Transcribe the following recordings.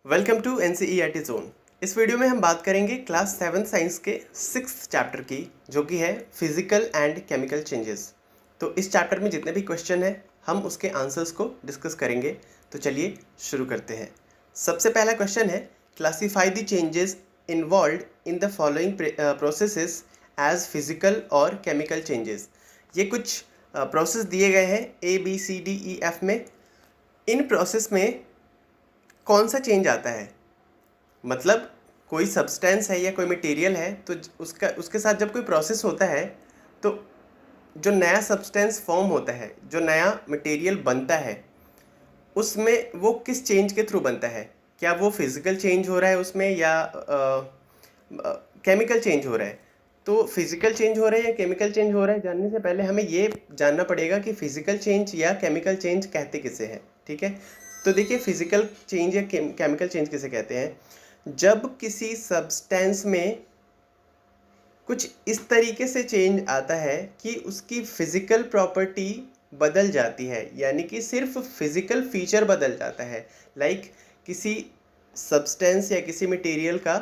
Welcome to NCERT zone. इस video में हम बात करेंगे क्लास 7 साइंस के 6th चैप्टर की, जो कि है फिजिकल एंड केमिकल चेंजेस। तो इस चैप्टर में जितने भी क्वेश्चन हैं हम उसके आंसर्स को डिस्कस करेंगे। तो चलिए शुरू करते हैं। सबसे पहला क्वेश्चन है, classify the changes involved in the following processes as physical और केमिकल चेंजेस। ये कुछ प्रोसेस दिए गए हैं ABCDEF में। इन प्रोसेस में कौन सा चेंज आता है, मतलब कोई सब्सटेंस है या कोई मटेरियल है, तो उसके साथ जब कोई प्रोसेस होता है तो जो नया सब्सटेंस फॉर्म होता है, जो नया मटेरियल बनता है, उसमें वो किस चेंज के थ्रू बनता है। क्या वो फिजिकल चेंज हो रहा है उसमें या केमिकल चेंज हो रहा है। तो फिजिकल चेंज हो रहा है या केमिकल चेंज हो रहा है, जानने से पहले हमें ये जानना पड़ेगा कि फिजिकल चेंज या केमिकल चेंज कहते किसे हैं। ठीक है, तो देखिए फिजिकल चेंज या केमिकल चेंज किसे कहते हैं। जब किसी सब्सटेंस में कुछ इस तरीके से चेंज आता है कि उसकी फिजिकल प्रॉपर्टी बदल जाती है, यानी कि सिर्फ फिजिकल फीचर बदल जाता है। लाइक किसी सब्सटेंस या किसी मटेरियल का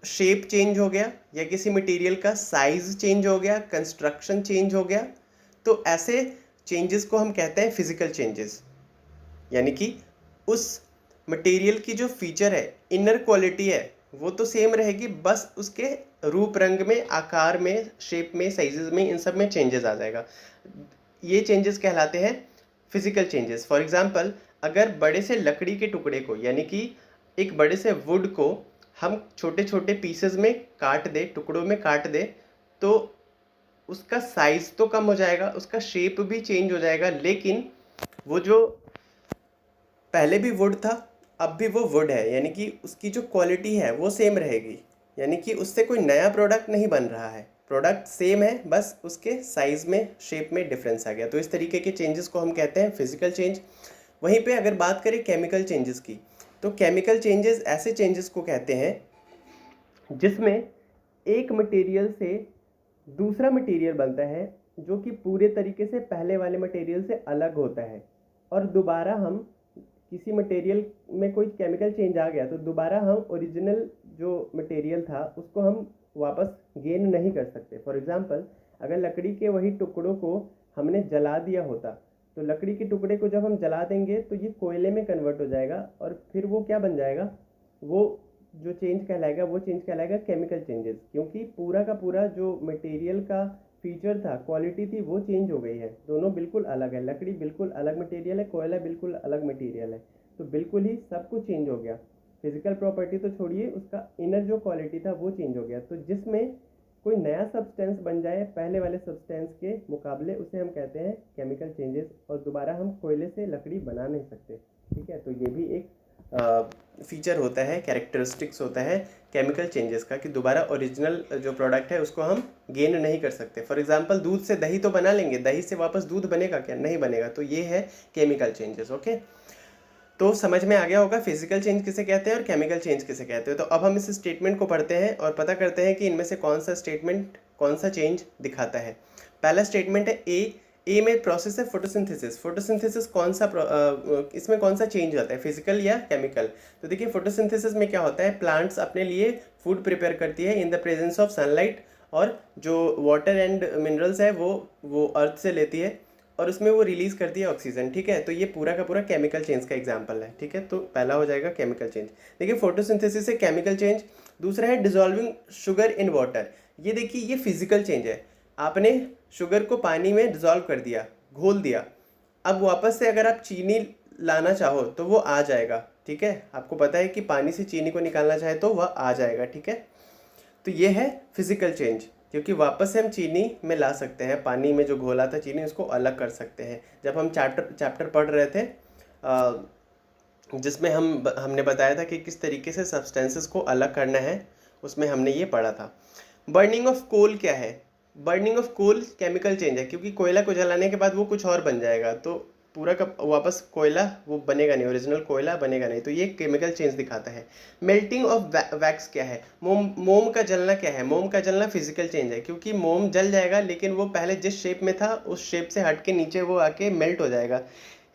शेप चेंज हो गया, या किसी मटेरियल का साइज चेंज हो गया, कंस्ट्रक्शन चेंज हो गया, तो ऐसे चेंजेस को हम कहते हैं फिजिकल चेंजेस। यानी कि उस मटेरियल की जो फीचर है, इनर क्वालिटी है, वो तो सेम रहेगी, बस उसके रूप रंग में, आकार में, शेप में, साइजेस में, इन सब में चेंजेस आ जाएगा। ये चेंजेस कहलाते हैं फिजिकल चेंजेस। फॉर एग्जांपल, अगर बड़े से लकड़ी के टुकड़े को, यानी कि एक बड़े से वुड को हम छोटे छोटे पीसेस में काट दे, टुकड़ों में काट दे, तो उसका साइज तो कम हो जाएगा, उसका शेप भी चेंज हो जाएगा, लेकिन वो जो पहले भी वुड था अब भी वो वुड है, यानी कि उसकी जो क्वालिटी है वो सेम रहेगी। यानी कि उससे कोई नया प्रोडक्ट नहीं बन रहा है, प्रोडक्ट सेम है, बस उसके साइज में, शेप में डिफरेंस आ गया। तो इस तरीके के चेंजेस को हम कहते हैं फिजिकल चेंज। वहीं पे अगर बात करें केमिकल चेंजेस की, तो केमिकल चेंजेस ऐसे चेंजेस को कहते हैं जिसमें एक मटेरियल से दूसरा मटेरियल बनता है जो कि पूरे तरीके से पहले वाले मटेरियल से अलग होता है, और दोबारा हम किसी मटेरियल में कोई केमिकल चेंज आ गया तो दोबारा हम ओरिजिनल जो मटेरियल था उसको हम वापस गेन नहीं कर सकते। फॉर एग्जांपल, अगर लकड़ी के वही टुकड़ों को हमने जला दिया होता, तो लकड़ी के टुकड़े को जब हम जला देंगे तो ये कोयले में कन्वर्ट हो जाएगा, और फिर वो क्या बन जाएगा, वो जो चेंज कहलाएगा वो चेंज कहलाएगा केमिकल चेंजेस, क्योंकि पूरा का पूरा जो मटेरियल का फीचर था, क्वालिटी थी, वो चेंज हो गई है। दोनों बिल्कुल अलग है, लकड़ी बिल्कुल अलग मटेरियल है, कोयला बिल्कुल अलग मटेरियल है, तो बिल्कुल ही सब कुछ चेंज हो गया। फिजिकल प्रॉपर्टी तो छोड़िए, उसका इनर जो क्वालिटी था वो चेंज हो गया। तो जिसमें कोई नया सब्सटेंस बन जाए पहले वाले सब्सटेंस के मुकाबले, उसे हम कहते हैं केमिकल चेंजेस, और दोबारा हम कोयले से लकड़ी बना नहीं सकते। ठीक है, तो ये भी एक फीचर होता है, कैरेक्टरिस्टिक्स होता है केमिकल चेंजेस का, कि दोबारा ओरिजिनल जो प्रोडक्ट है उसको हम गेन नहीं कर सकते। फॉर एग्जांपल, दूध से दही तो बना लेंगे, दही से वापस दूध बनेगा क्या, नहीं बनेगा। तो ये है केमिकल चेंजेस। ओके, तो समझ में आ गया होगा फिजिकल चेंज किसे कहते हैं और केमिकल चेंज किसे कहते हैं। तो अब हम इस स्टेटमेंट को पढ़ते हैं और पता करते हैं कि इनमें से कौन सा स्टेटमेंट कौन सा चेंज दिखाता है। पहला स्टेटमेंट है ए में प्रोसेस है फोटोसिंथेसिस। फोटोसिंथेसिस कौन सा इसमें कौन सा चेंज होता है, फिजिकल या केमिकल। तो देखिए फोटोसिंथेसिस में क्या होता है, प्लांट्स अपने लिए फूड प्रिपेयर करती है in the presence of sunlight, और जो वाटर एंड मिनरल्स है वो अर्थ से लेती है, और उसमें वो रिलीज करती है ऑक्सीजन। ठीक है, तो ये पूरा का पूरा केमिकल चेंज का एग्जांपल है। ठीक है, तो पहला हो जाएगा केमिकल चेंज। देखिए फोटोसिंथेसिस से केमिकल चेंज। दूसरा है डिसॉल्विंग शुगर इन वाटर। ये देखिए ये फिजिकल चेंज है, आपने शुगर को पानी में डिसॉल्व कर दिया, घोल दिया, अब वापस से अगर आप चीनी लाना चाहो तो वो आ जाएगा। ठीक है, आपको पता है कि पानी से चीनी को निकालना चाहे तो वह आ जाएगा। ठीक है, तो ये है फिजिकल चेंज, क्योंकि वापस से हम चीनी में ला सकते हैं, पानी में जो घोला था चीनी उसको अलग कर सकते हैं। जब हम चैप्टर पढ़ रहे थे जिसमें हमने बताया था कि किस तरीके से सब्सटेंसेस को अलग करना है, उसमें हमने ये पढ़ा था। बर्निंग ऑफ कोल क्या है, burning of coal chemical change है, क्योंकि कोयला को जलाने के बाद वो कुछ और बन जाएगा, तो पूरा का वापस कोयला वो बनेगा नहीं, ओरिजिनल कोयला बनेगा नहीं, तो ये केमिकल चेंज दिखाता है। मेल्टिंग ऑफ वैक्स क्या है, मोम का जलना क्या है, मोम का जलना फिजिकल चेंज है, क्योंकि मोम जल जाएगा लेकिन वो पहले जिस शेप में था उस शेप से हट के नीचे वो आके मेल्ट हो जाएगा,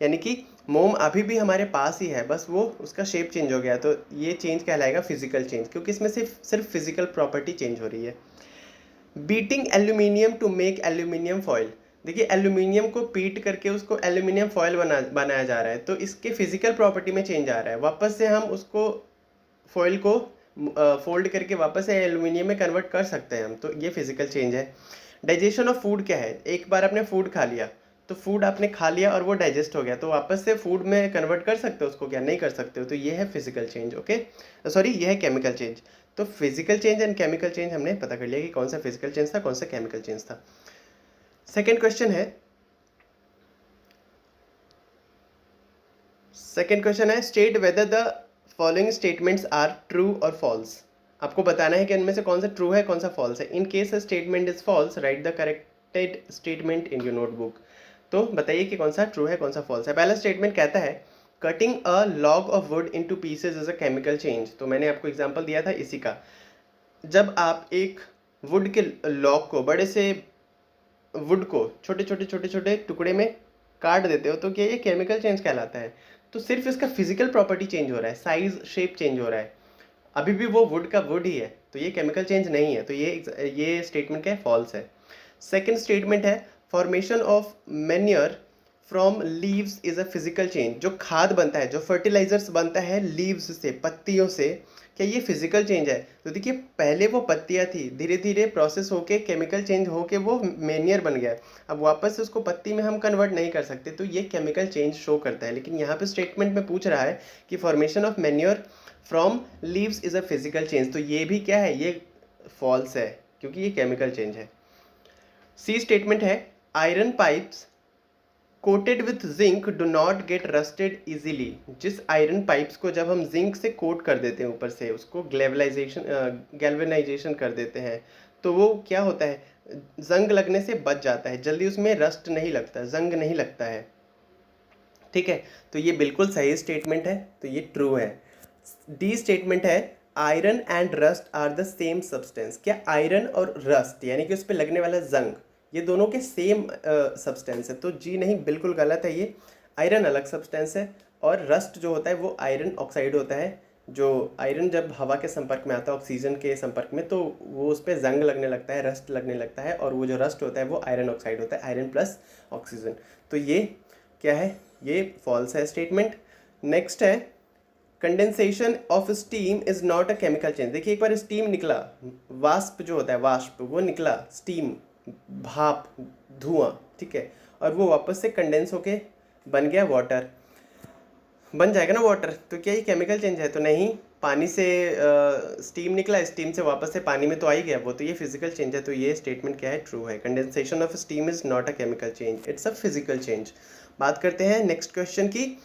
यानी कि मोम अभी भी हमारे पास ही है, बस वो उसका शेप चेंज हो गया, तो ये चेंज कहलाएगा फिजिकल चेंज, क्योंकि इसमें सिर्फ फिजिकल प्रॉपर्टी चेंज हो रही है। Beating aluminium to make aluminium foil, देखिए एल्यूमिनियम को पीट करके उसको एल्यूमिनियम फॉयल बनाया जा रहा है, तो इसके फिजिकल प्रॉपर्टी में चेंज आ रहा है। वापस से हम उसको फॉयल को फोल्ड करके वापस से एल्यूमिनियम में कन्वर्ट कर सकते हैं हम, तो ये फिजिकल चेंज है। डाइजेशन ऑफ फूड क्या है, एक बार आपने फूड खा लिया, तो फूड आपने खा लिया और वो डाइजेस्ट हो गया, तो वापस से फूड में कन्वर्ट कर सकते हो उसको, क्या नहीं कर सकते हो, तो ये है फिजिकल चेंज। ओके, सॉरी ये है केमिकल चेंज। तो physical change and chemical change हमने पता कर लिया कि कौन सा फिजिकल चेंज था, कौन सा केमिकल चेंज था। सेकेंड क्वेश्चन है state whether the following statements are true और फॉल्स। आपको बताना है कि इनमें से कौन सा ट्रू है कौन सा फॉल्स है। In case statement is false, write the corrected statement in your notebook. तो बताइए कि कौन सा ट्रू है कौन सा फॉल्स है। पहला स्टेटमेंट कहता है cutting a log of would into pieces is a chemical change. तो मैंने आपको एग्जांपल दिया था इसी का, जब आप एक वुड के लॉग को, बड़े से वुड को छोटे छोटे छोटे छोटे टुकड़े में काट देते हो, तो क्या ये केमिकल चेंज कहलाता है। तो सिर्फ इसका फिजिकल प्रॉपर्टी चेंज हो रहा है, साइज शेप चेंज हो रहा है, अभी भी वो वुड का वुड ही है, तो ये केमिकल चेंज नहीं है, तो ये स्टेटमेंट क्या है, फॉल्स है। सेकंड स्टेटमेंट है formation of manure from leaves is a physical change. जो खाद बनता है, जो फर्टिलाइजर्स बनता है लीव्स से, पत्तियों से, क्या ये फिजिकल चेंज है। तो देखिए पहले वो पत्तियां थी, धीरे धीरे प्रोसेस होके केमिकल चेंज होके वो मैन्योर बन गया, अब वापस से उसको पत्ती में हम कन्वर्ट नहीं कर सकते, तो ये केमिकल चेंज शो करता है। लेकिन यहाँ पे स्टेटमेंट में पूछ रहा है कि formation of manure from leaves is a physical change, तो ये भी क्या है, ये फॉल्स है, क्योंकि ये केमिकल चेंज है। सी स्टेटमेंट है iron pipes coated with zinc do not get rusted easily. जिस आयरन पाइप्स को जब हम जिंक से कोट कर देते हैं, ऊपर से उसको गैल्वेनाइजेशन कर देते हैं, तो वो क्या होता है, जंग लगने से बच जाता है, जल्दी उसमें रस्ट नहीं लगता, जंग नहीं लगता है। ठीक है, तो ये बिल्कुल सही स्टेटमेंट है, तो ये ट्रू है। डी स्टेटमेंट है iron and rust are the same substance. क्या आयरन और रस्ट यानी कि उस पर लगने वाला जंग, ये दोनों के सेम सब्सटेंस है, तो जी नहीं, बिल्कुल गलत है ये। आयरन अलग सब्सटेंस है और रस्ट जो होता है वो आयरन ऑक्साइड होता है। जो आयरन जब हवा के संपर्क में आता है, ऑक्सीजन के संपर्क में, तो वो उस पर जंग लगने लगता है, रस्ट लगने लगता है, और वो जो रस्ट होता है वो आयरन ऑक्साइड होता है, आयरन प्लस ऑक्सीजन। तो ये क्या है, ये फॉल्स है स्टेटमेंट। नेक्स्ट है condensation of steam is not a chemical change. देखिए एक बार स्टीम निकला, वाष्प जो होता है, वाष्प वो निकला, स्टीम, भाप, धुआं, ठीक है, और वो वापस से कंडेंस होके बन गया वाटर, बन जाएगा ना वाटर, तो क्या ये केमिकल चेंज है, तो नहीं। पानी से स्टीम निकला, स्टीम से वापस से पानी में तो आ ही गया वो, तो ये फिजिकल चेंज है, तो ये स्टेटमेंट क्या है, ट्रू है। Condensation of steam is not a chemical change, it's a physical change. बात करते हैं नेक्स्ट क्वेश्चन की,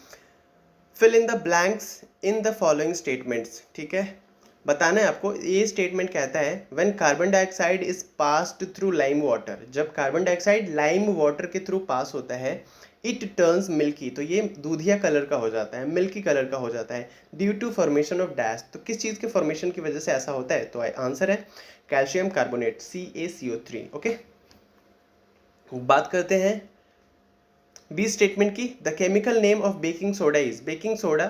fill in the blanks in the following statements. ठीक है, बताना है आपको। ये स्टेटमेंट कहता है when carbon dioxide is passed through lime water, जब कार्बन डाइऑक्साइड लाइम वाटर के थ्रू पास होता है, इट टर्न्स मिल्की, तो ये दूधिया कलर का हो जाता है, मिल्की कलर का हो जाता है, due to formation of dash. तो किस चीज़ के फॉर्मेशन की वजह से ऐसा होता है, तो आंसर है कैल्शियम कार्बोनेट, CaCO3। ओके, बात करते हैं बी स्टेटमेंट की, the chemical name of baking soda is. Baking soda,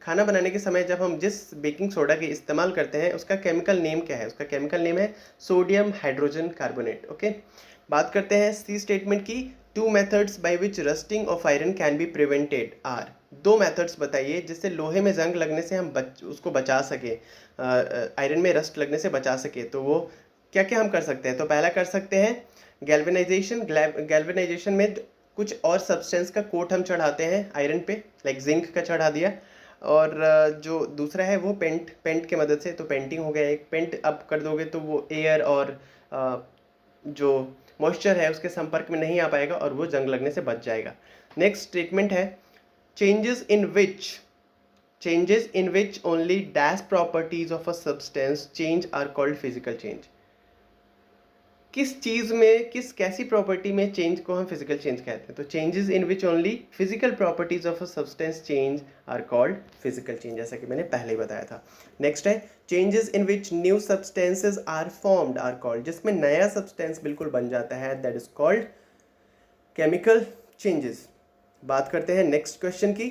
खाना बनाने के समय जब हम जिस बेकिंग सोडा के इस्तेमाल करते हैं उसका केमिकल नेम क्या है, उसका केमिकल नेम है सोडियम हाइड्रोजन कार्बोनेट। ओके, बात करते हैं सी स्टेटमेंट की, two methods by which rusting of iron can be prevented are. दो मेथड्स बताइए जिससे लोहे में जंग लगने से हम उसको बचा सके, आयरन में रस्ट लगने से बचा सके, तो वो क्या क्या हम कर सकते हैं। तो पहला कर सकते हैं गैल्वेनाइजेशन। गैल्वेनाइजेशन में कुछ और सब्सटेंस का कोट हम चढ़ाते हैं आयरन पे, लाइक जिंक का चढ़ा दिया, और जो दूसरा है वो पेंट के मदद से, तो पेंटिंग हो गया एक, पेंट अब कर दोगे तो वो एयर और जो मॉइस्चर है उसके संपर्क में नहीं आ पाएगा और वो जंग लगने से बच जाएगा। नेक्स्ट स्टेटमेंट है changes in which only dash properties of a substance change are called physical change. किस चीज़ में, कैसी प्रॉपर्टी में चेंज को हम फिजिकल चेंज कहते हैं, तो changes in which only physical properties of a substance change are called physical change, जैसा कि मैंने पहले ही बताया था। नेक्स्ट है changes in which new substances are formed are called, जिसमें नया सब्सटेंस बिल्कुल बन जाता है, that is called chemical changes. बात करते हैं नेक्स्ट क्वेश्चन की।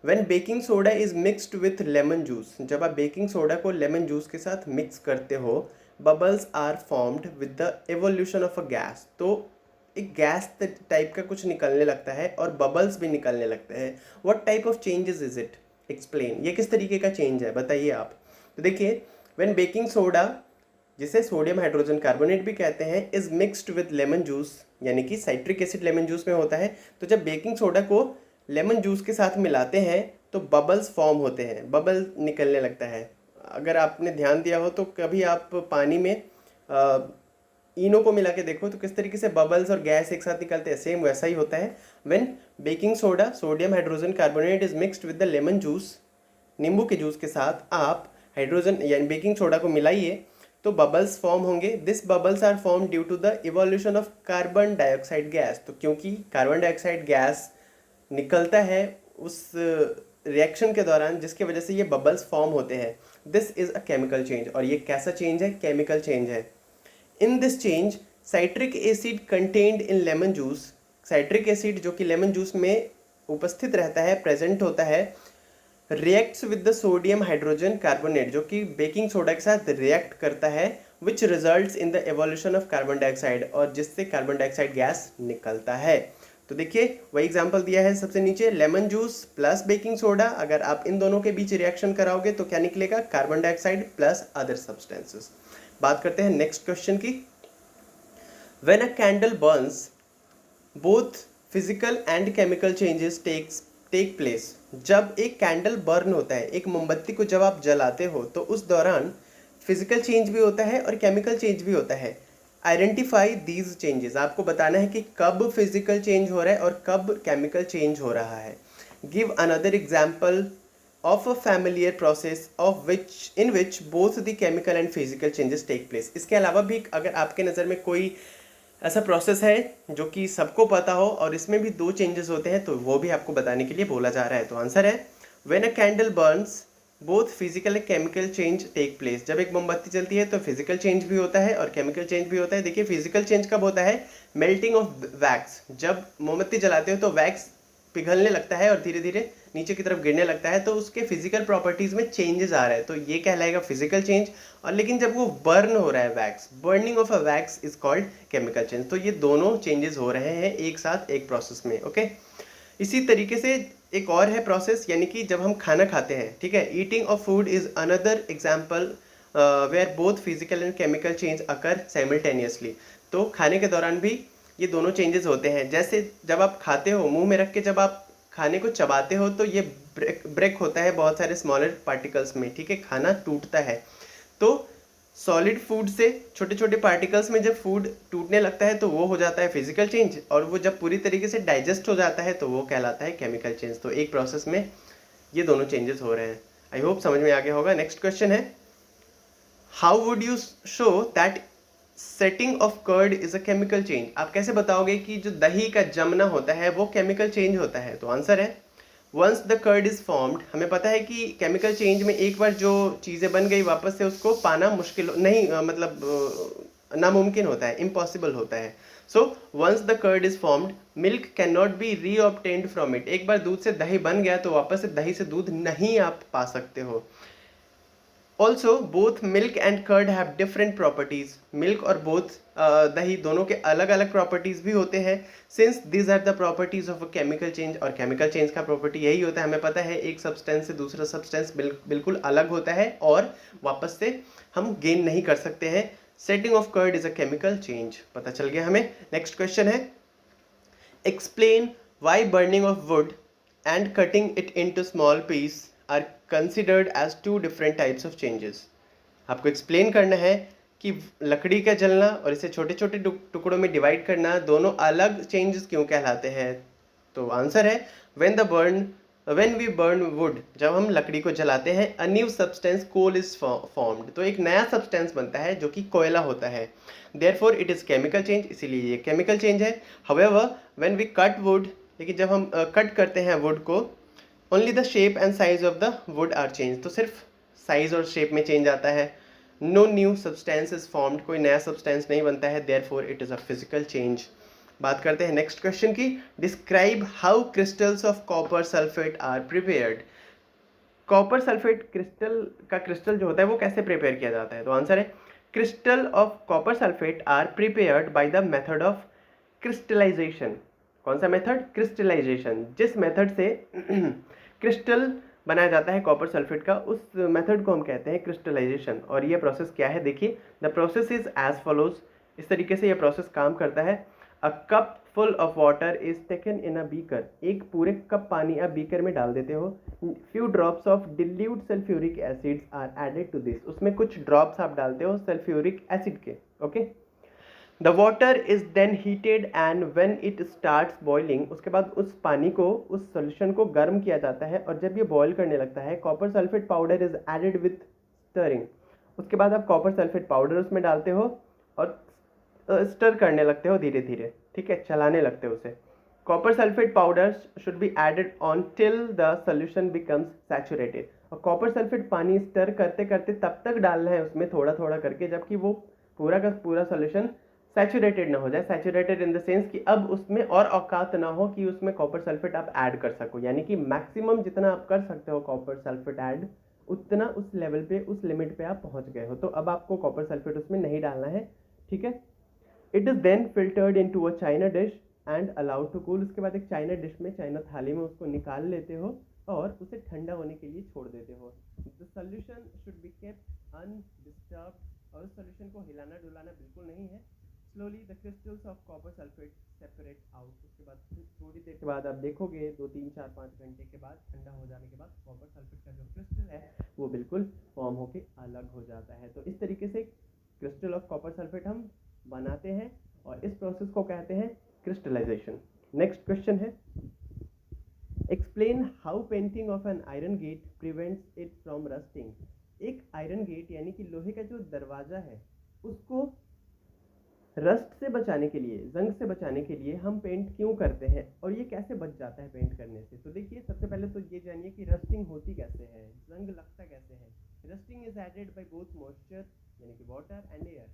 When baking soda is mixed with lemon juice, जब आप बेकिंग सोडा को लेमन जूस के साथ मिक्स करते हो, bubbles are formed with the evolution of a gas, तो एक गैस टाइप का कुछ निकलने लगता है और बबल्स भी निकलने लगते हैं। What type of changes is it, explain, ये किस तरीके का चेंज है बताइए आप। तो देखिए, व्हेन बेकिंग सोडा, जिसे सोडियम हाइड्रोजन कार्बोनेट भी कहते हैं, is mixed with lemon juice, यानी कि साइट्रिक एसिड लेमन जूस में होता है, तो जब बेकिंग सोडा को लेमन जूस के साथ मिलाते हैं तो बबल्स फॉर्म होते हैं, बबल निकलने लगता है। अगर आपने ध्यान दिया हो तो कभी आप पानी में इनो को मिला के देखो तो किस तरीके से बबल्स और गैस एक साथ निकलते हैं, सेम वैसा ही होता है। When baking soda, sodium hydrogen carbonate is mixed with the lemon juice, नींबू के जूस के साथ आप हाइड्रोजन यानी बेकिंग सोडा को मिलाइए तो बबल्स फॉर्म होंगे। This bubbles are form due to the evolution of carbon dioxide gas, तो क्योंकि कार्बन डाइऑक्साइड गैस निकलता है उस रिएक्शन के दौरान, जिसकी वजह से ये बबल्स फॉर्म होते हैं। This is a chemical change, और ये कैसा चेंज है, केमिकल चेंज है। In this change citric acid contained in lemon juice, citric acid जो कि लेमन जूस में उपस्थित रहता है, प्रेजेंट होता है, reacts with the sodium hydrogen carbonate, जो कि बेकिंग सोडा के साथ रिएक्ट करता है, which results in the evolution of carbon dioxide, और जिससे कार्बन डाइऑक्साइड गैस निकलता है। तो देखिए वही एग्जांपल दिया है सबसे नीचे, lemon juice plus baking soda, अगर आप इन दोनों के बीच रिएक्शन कराओगे तो क्या निकलेगा, carbon dioxide plus other substances. बात करते हैं नेक्स्ट क्वेश्चन की। When a candle burns, both physical and chemical changes take place, जब एक कैंडल बर्न होता है, एक मोमबत्ती को जब आप जलाते हो तो उस दौरान फिजिकल चेंज भी होता है और केमिकल चेंज भी होता है। आइडेंटिफाई दीज चेंजेस, आपको बताना है कि कब फिजिकल चेंज हो रहा है और कब केमिकल चेंज हो रहा है। Give another example of a familiar process of which in which both the chemical and physical changes take place. इसके अलावा भी अगर आपके नज़र में कोई ऐसा प्रोसेस है जो कि सबको पता हो और इसमें भी दो चेंजेस होते हैं तो वो भी आपको बताने के लिए बोला जा रहा है। तो आंसर है, when a candle burns both physical and chemical change take place, जब एक मोमबत्ती जलती है तो फिजिकल चेंज भी होता है और केमिकल चेंज भी होता है। देखिए फिजिकल चेंज कब होता है, मेल्टिंग ऑफ वैक्स, जब मोमबत्ती जलाते हो तो वैक्स पिघलने लगता है और धीरे धीरे नीचे की तरफ गिरने लगता है, तो उसके फिजिकल प्रॉपर्टीज में चेंजेस आ रहा है, तो ये कहलाएगा फिजिकल चेंज। और लेकिन जब वो बर्न हो रहा है wax, burning of a wax is called chemical change. तो ये दोनों चेंजेस हो रहे हैं एक साथ एक प्रोसेस में। ओके, इसी तरीके से एक और है प्रोसेस, यानी कि जब हम खाना खाते हैं, ठीक है, eating of food is another example where both physical and chemical change occur simultaneously. तो खाने के दौरान भी ये दोनों चेंजेस होते हैं। जैसे जब आप खाते हो, मुंह में रख के जब आप खाने को चबाते हो तो ये ब्रेक होता है बहुत सारे स्मॉलर पार्टिकल्स में, ठीक है, खाना टूटता है। तो सॉलिड फूड से छोटे छोटे पार्टिकल्स में जब फूड टूटने लगता है तो वो हो जाता है फिजिकल चेंज, और वो जब पूरी तरीके से डाइजेस्ट हो जाता है तो वो कहलाता है केमिकल चेंज। तो एक प्रोसेस में ये दोनों चेंजेस हो रहे हैं। आई होप समझ में आ गया होगा। नेक्स्ट क्वेश्चन है, how would you show that setting of curd is a chemical change, आप कैसे बताओगे कि जो दही का जमना होता है वो केमिकल चेंज होता है। तो आंसर है, once the curd is formed, हमें पता है कि केमिकल चेंज में एक बार जो चीज़ें बन गई वापस से उसको पाना मुश्किल नहीं, नामुमकिन होता है, इम्पॉसिबल होता है। So once the curd is formed, milk can not be reobtained from it, एक बार दूध से दही बन गया तो वापस से दही से दूध नहीं आप पा सकते हो। Also both milk and curd have different properties, milk और बोथ दही दोनों के अलग अलग प्रॉपर्टीज भी होते हैं। Since these are the properties of a chemical change, और केमिकल चेंज का प्रॉपर्टी यही होता है, हमें पता है एक सब्सटेंस से दूसरा सब्सटेंस बिल्कुल अलग होता है और वापस से हम गेन नहीं कर सकते हैं। Setting of curd is a chemical change, पता चल गया हमें। नेक्स्ट क्वेश्चन है, explain why burning of wood and cutting it into small piece are considered as two different types of changes। आपको एक्सप्लेन करना है कि लकड़ी का जलना और इसे छोटे छोटे टुकड़ों में डिवाइड करना दोनों अलग चेंजेस क्यों कहलाते हैं। तो आंसर है, when we burn wood, जब हम लकड़ी को जलाते हैं, a new substance coal is formed, तो एक नया सब्सटेंस बनता है जो कि कोयला होता है। therefore it is chemical change, इसीलिए ये केमिकल चेंज है। however when we cut wood, लेकिन जब हम कट करते हैं वुड को, only the shape and size of the wood are change, तो सिर्फ साइज और शेप में चेंज आता है। No new substance is formed, कोई नया सब्सटेंस नहीं बनता है, therefore it is a physical change. बात करते हैं नेक्स्ट क्वेश्चन की। Describe how crystals of copper sulphate are prepared. Copper sulphate crystal जो होता है वो कैसे प्रिपेयर किया जाता है? तो आंसर है crystal of copper sulphate are prepared by the method of crystallisation. कौन सा मेथड? क्रिस्टलाइजेशन। जिस मेथड से क्रिस्टल बनाया जाता है कॉपर सल्फेट का, उस मेथड को हम कहते हैं क्रिस्टलाइजेशन। और ये प्रोसेस क्या है? देखिए, the process is as follows. इस तरीके से ये प्रोसेस काम करता है। A cup full of water is taken in a beaker. एक पूरे कप पानी आप बीकर में डाल देते हो। Few drops of dilute sulphuric acids are added to this. उसमें कुछ ड्रॉप्स आप डालते हो सल्फ्यूरिक एसिड के। Okay, the water is then heated and when it starts boiling. उसके बाद उस पानी को, उस सोल्यूशन को गर्म किया जाता है, और जब ये बॉयल करने लगता है copper sulphate powder is added with stirring. उसके बाद आप कॉपर सल्फेट पाउडर उसमें डालते हो और स्टर करने लगते हो धीरे धीरे, ठीक है, चलाने लगते हो उसे। Copper sulphate powder should be added on till the solution becomes saturated. और कॉपर सल्फेट पानी स्टर करते करते तब तक डालना है उसमें थोड़ा थोड़ा करके जबकि वो पूरा का पूरा सोल्यूशन सैचुरेटेड ना हो जाए। सैचुरेटेड इन द सेंस कि अब उसमें और औकात ना हो कि उसमें कॉपर सल्फेट आप ऐड कर सको, यानी कि मैक्सिमम जितना आप कर सकते हो कॉपर सल्फेट ऐड, उतना उस लेवल पे, उस लिमिट पे आप पहुंच गए हो। तो अब आपको कॉपर सल्फेट उसमें नहीं डालना है, ठीक है। It is then filtered in to a china dish and allowed to cool. उसके बाद एक चाइना डिश में, चाइना थाली में उसको निकाल लेते हो और उसे ठंडा होने के लिए छोड़ देते हो। The solution should be kept undisturbed. और उस सोल्यूशन को हिलाना डुलाना बिल्कुल नहीं है। Slowly the crystals of copper sulphate separate out. उसके बाद थोड़ी देर के बाद आप देखोगे, 2 3 4 5 घंटे के बाद, ठंडा हो जाने के बाद, कॉपर सल्फेट का जो क्रिस्टल है वो बिल्कुल फॉर्म होके अलग हो जाता है। तो इस तरीके से क्रिस्टल ऑफ कॉपर सल्फेट हम बनाते हैं और इस प्रोसेस को कहते हैं क्रिस्टलाइजेशन। नेक्स्ट क्वेश्चन है, explain how painting of an iron gate prevents it from rusting. एक आयरन गेट यानी कि लोहे का जो दरवाजा है उसको रस्ट से बचाने के लिए, जंग से बचाने के लिए हम पेंट क्यों करते हैं और ये कैसे बच जाता है पेंट करने से? तो देखिए, सबसे पहले तो ये जानिए कि रस्टिंग होती कैसे है, जंग लगता कैसे है। Rusting is aided by both moisture यानी कि water and air.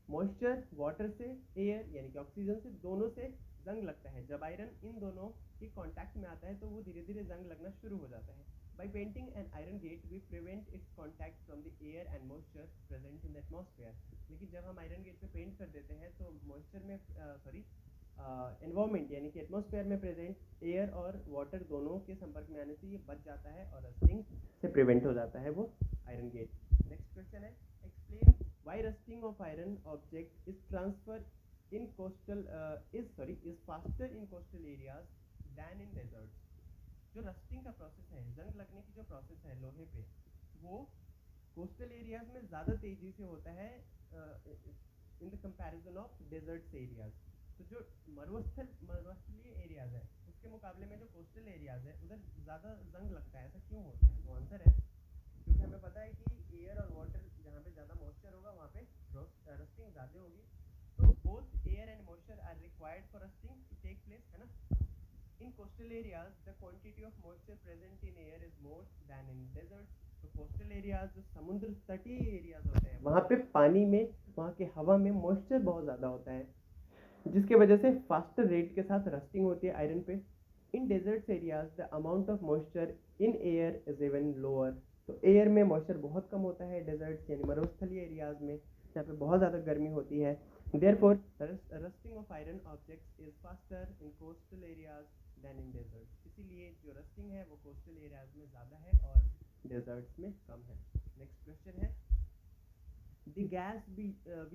Moisture water से, एयर यानी कि ऑक्सीजन से, दोनों से जंग लगता है। जब आयरन इन दोनों के कांटेक्ट में आता है तो वो धीरे धीरे जंग लगना शुरू हो जाता है। By painting an iron gate we prevent its contact from the air and moisture present in the atmosphere. लेकिन जब हम आयरन गेट पे पेंट कर देते हैं तो मॉइस्चर में, एनवायरमेंट यानी कि एटमॉस्फेयर में प्रेजेंट एयर और वाटर दोनों के संपर्क में आने से ये बच जाता है और रस्टिंग से प्रिवेंट हो जाता है वो आयरन गेट। नेक्स्ट क्वेश्चन है, explain why rusting of iron object is transfer in coastal is faster in coastal areas than in deserts। जो रस्टिंग का प्रोसेस है, जंग लगने की जो प्रोसेस है लोहे पे, वो कोस्टल एरियाज में ज़्यादा तेजी से होता है in the comparison of desserts areas. तो जो मरुस्थलीय एरियाज है उसके मुकाबले में जो कोस्टल एरियाज है उधर ज़्यादा जंग लगता है। ऐसा क्यों होता है? तो आंसर है क्योंकि हमें पता है कि एयर और वाटर, जहाँ पे ज़्यादा मॉइस्चर होगा वहाँ पे रस्टिंग ज़्यादा होगी। तो both air and moisture are required for rusting to take place, है ना। In coastal areas the quantity of moisture present in air is more than in deserts. तो कोस्टल एरियाज, जो समुद्र तटीय एरियाज होते हैं, वहाँ पे पानी में, वहाँ के हवा में मॉइस्चर बहुत ज़्यादा होता है, जिसके वजह से फास्टर रेट के साथ रस्टिंग होती है आयरन पे। इन desserts areas the amount of moisture in air is even lower. तो एयर में मॉइस्चर बहुत कम होता है डेजर्ट्स यानी मरुस्थलीय एरियाज में, जहाँ पे बहुत ज़्यादा गर्मी होती है। Therefore rusting of iron objects is faster in coastal areas than in deserts. इसीलिए जो रस्टिंग है वो कोस्टल एरियाज में ज़्यादा है और डेजर्ट्स में कम है। नेक्स्ट क्वेश्चन है, the gas we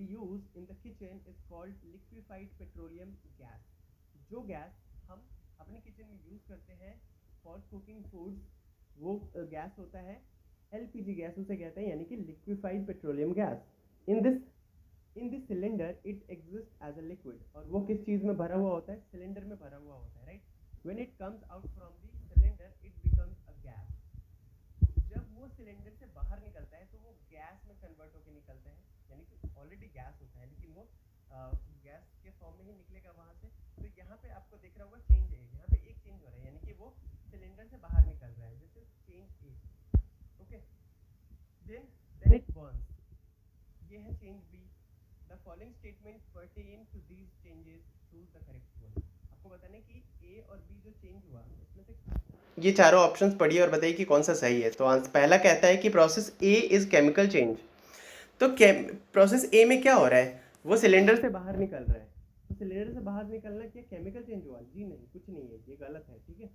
use in the kitchen is called liquefied petroleum gas। जो गैस हम अपने किचन में यूज करते हैं फॉर कुकिंग फूड्स, वो गैस होता है एलपीजी गैस उसे कहते हैं, यानी कि liquefied petroleum gas. In this cylinder it exist as a liquid. और वो किस चीज़ में भरा हुआ होता है? सिलेंडर में भरा हुआ होता है, right. When it comes out from the cylinder it becomes a gas. जब वो सिलेंडर से बाहर निकलता है तो वो गैस में कन्वर्ट होकर निकलता है, यानी कि ऑलरेडी गैस होता है लेकिन वो गैस के फॉर्म में ही निकलेगा वहाँ से। तो यहाँ पे आपको दिख रहा होगा चेंज है, यहाँ पे एक चेंज हो रहा है, यानी कि वो सिलेंडर से बाहर निकल रहा है। This is change A, okay. Then it burns, ये है change B. The following statement pertain to these changes choose the correct one. आपको बताना है कि ए और बी जो चेंज हुआ उसमें से ये चारों ऑप्शंस पढ़िए और बताइए कि कौन सा सही है। तो पहला कहता है कि process A is chemical change. तो प्रोसेस ए में क्या हो रहा है, वो सिलेंडर से बाहर निकल रहा है। तो सिलेंडर से बाहर निकलना क्या केमिकल चेंज हुआ? जी नहीं, कुछ नहीं है, ये गलत है, ठीक है।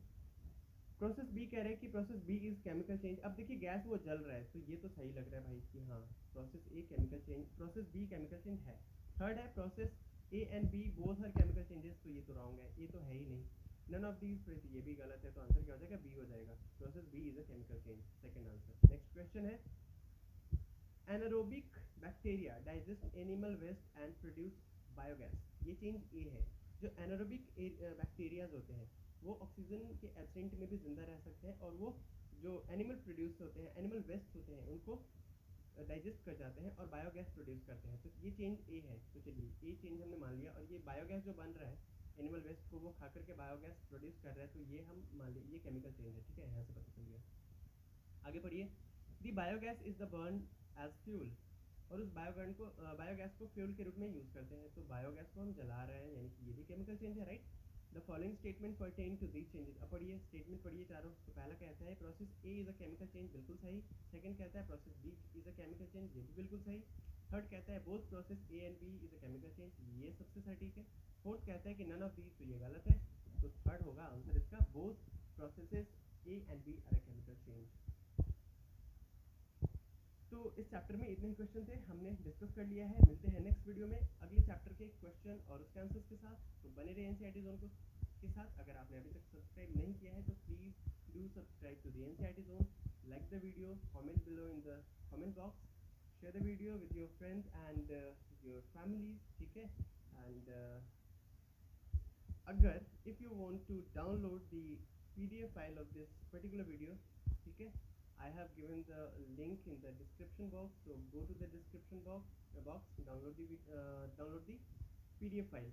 प्रोसेस बी कह रहे हैं कि process B is chemical change. अब देखिए गैस वो जल रहा है, तो ये तो सही लग रहा है भाई कि हाँ process A chemical change, process B chemical change है। थर्ड है process A and B both are chemical changes, तो ये तो रॉन्ग है, ये तो है ही नहीं। नन ऑफ दीज, तो ये भी गलत है, तो आंसर क्या हो जाएगा? बी हो जाएगा, process B is a chemical change, second answer. Next question है anaerobic bacteria digest animal waste and produce biogas. ये चेंज ए है। जो एनारोबिक बैक्टीरियाज होते हैं वो ऑक्सीजन के एब्सेंट में भी जिंदा रह सकते हैं, और वो जो एनिमल प्रोड्यूस होते हैं, एनिमल वेस्ट होते हैं, उनको डाइजेस्ट कर जाते हैं और बायोगैस प्रोड्यूस करते हैं। तो ये चेंज ए है। तो चलिए ए चेंज हमने मान लिया, और ये बायोगैस जो बन रहा है एनिमल वेस्ट को वो खा करके बायोगैस प्रोड्यूस कर रहा है, तो ये हम मान लिया ये केमिकल चेंज है, ठीक है, यहाँ से पता चल गया। आगे पढ़िए। The biogas is the burn as fuel. और उस बायोगैस को फ्यूल के रूप में यूज करते हैं, तो बायोगैस को हम जला रहे हैं, यानी कि ये भी केमिकल चेंज है, right. The following statement pertain to these changes. अब पढ़िए स्टेटमेंट पढ़िए चारों। तो पहला कहता है process A is a chemical change, बिल्कुल सही। सेकंड कहता है process B is a chemical change, ये भी बिल्कुल सही। थर्ड कहता है both process A and B is a chemical change, ये सबसे सटीक है। फोर्थ कहता है कि नन ऑफ दीज, तो ये गलत है। तो थर्ड होगा आंसर इसका, both processes A and B are a chemical change. तो इस चैप्टर में इतने ही क्वेश्चन थे, हमने डिस्कस कर लिया है। मिलते हैं नेक्स्ट वीडियो में अगले चैप्टर के क्वेश्चन और उसके आंसर्स के साथ। तो बने रहे एनसीईआरटी जोन के साथ। अगर आपने अभी तक सब्सक्राइब नहीं किया है तो please do subscribe to the NCERT zone, like the video, comment below in the comment box, share the video with your friends and your families, ठीक है। एंड अगर if you want to download the PDF file of this particular video, ठीक है, I have given the link in the description box, so go to the description box, download the PDF file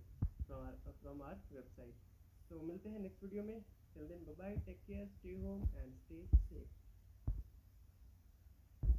from our website. So मिलते हैं next video में, till then bye bye, take care, stay home and stay safe.